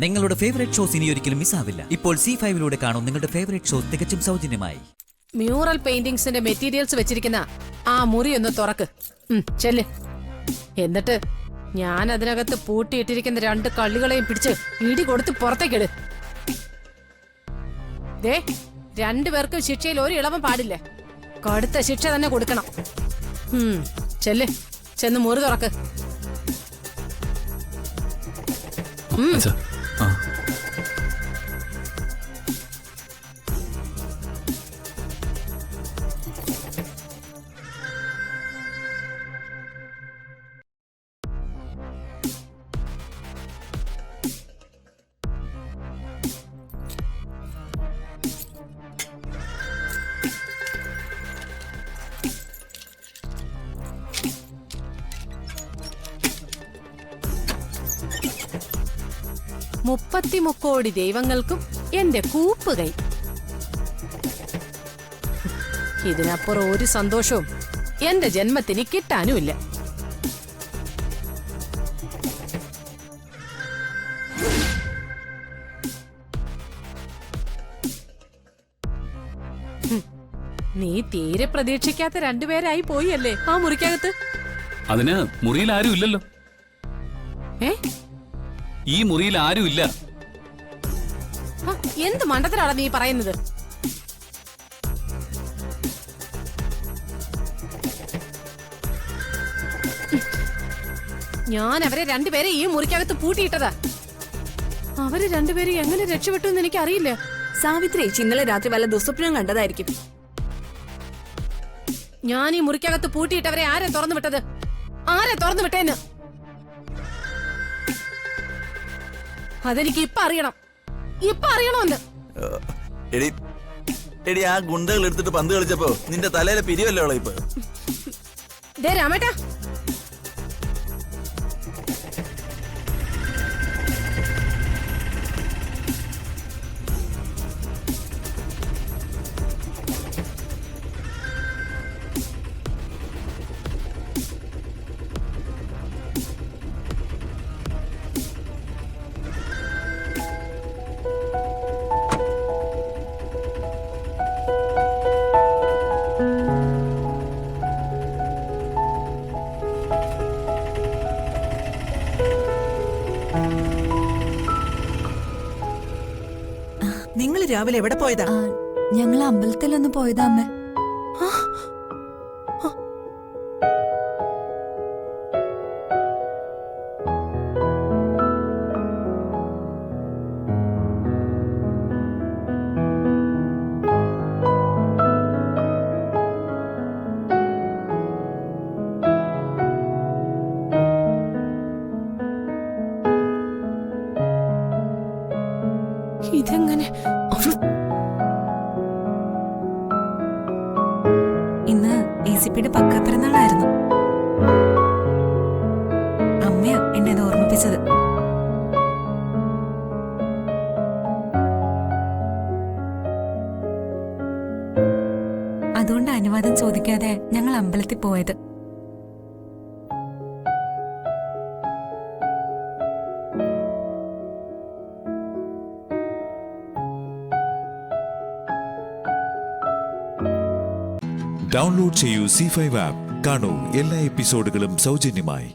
നിങ്ങളുടെ favourite shows ഇനി ഒരിക്കലും മിസ്സാവില്ല. ഇപ്പോൾ C5 കാണും നിങ്ങളുടെ ഫേവറേറ്റ് ഷോസ് തികച്ചും സൗജന്യമായി. മ്യൂറൽ പെയിന്റിംഗ്സിന്റെ മെറ്റീരിയൽസ് വെച്ചിരിക്കുന്ന ആ മുറി ഒന്ന് തുറക്ക്. ചെല്ല്. എന്നിട്ട് ഞാൻ അതിനകത്ത് പൂട്ടിയിട്ടിരിക്കുന്ന 2 കള്ളികളെയും പിടിച്ച് ഇടി കൊടുത്ത് പുറത്തേക്കിട്. ദേ, 2 പേർക്കും ശിക്ഷയിൽ ഒരു ഇളവും പാടില്ല. കടുത്ത ശിക്ഷ തന്നെ കൊടുക്കണം. ചെല്ല്, ചെന്ന് മുറി തുറക്ക്. മുപ്പത്തിമുക്കോടി ദൈവങ്ങൾക്കും എന്റെ കൂപ്പുകൈ. ഇതിനപ്പുറം ഒരു സന്തോഷവും എന്റെ ജന്മത്തിന് കിട്ടാനുമില്ല. നീ തീരെ പ്രതീക്ഷിക്കാത്ത 2 പേരായി പോയല്ലേ ആ മുറിക്കകത്ത്. അതിന് മുറിയിൽ ആരും ഇല്ലല്ലോ. ഈ മുറിയിൽ ആരും ഇല്ല. എന്ത് മണ്ടത്തിലാണ് നീ പറയുന്നത്? ഞാൻ അവരെ 2 പേരെ ഈ മുറിക്കകത്ത് പൂട്ടിയിട്ടതാ. അവര് 2 പേരും എങ്ങനെ രക്ഷപ്പെട്ടു എന്ന് എനിക്ക് അറിയില്ല. സാവിത്രി ഇന്നലെ രാത്രി വല്ല ദുസ്വപ്നം കണ്ടതായിരിക്കും. ഞാൻ ഈ മുറിക്കകത്ത് പൂട്ടിയിട്ടവരെ ആരെ തുറന്നു വിട്ടത്? ആരെ തുറന്നു വിട്ടേന്ന് അതെനിക്ക് ഇപ്പൊ അറിയണം. ഇപ്പൊ അറിയണമെന്ന്. എടി, ആ ഗുണ്ടകൾ എടുത്തിട്ട് പന്ത് കളിച്ചപ്പോ നിന്റെ തലയിലെ പിരിവല്ലോ ഇപ്പൊ. രാമേട്ടാ, നിങ്ങൾ രാവിലെ എവിടെ പോയതാ? ഞങ്ങൾ അമ്പലത്തിലൊന്ന് പോയതാ അമ്മ. ഇതെങ്ങനെ? ഇന്ന് ACPയുടെ പക്കാപ്പിറന്നാളായിരുന്നു. അമ്മയാ എന്നെ അത് ഓർമ്മിപ്പിച്ചത്. അതുകൊണ്ട് അനുവാദം ചോദിക്കാതെ ഞങ്ങൾ അമ്പലത്തിൽ പോയത്. ഡൗൺലോഡ് ചെയ്യൂ C5 ആപ്പ്. കാണൂ എല്ലാ എപ്പിസോഡുകളും സൗജന്യമായി.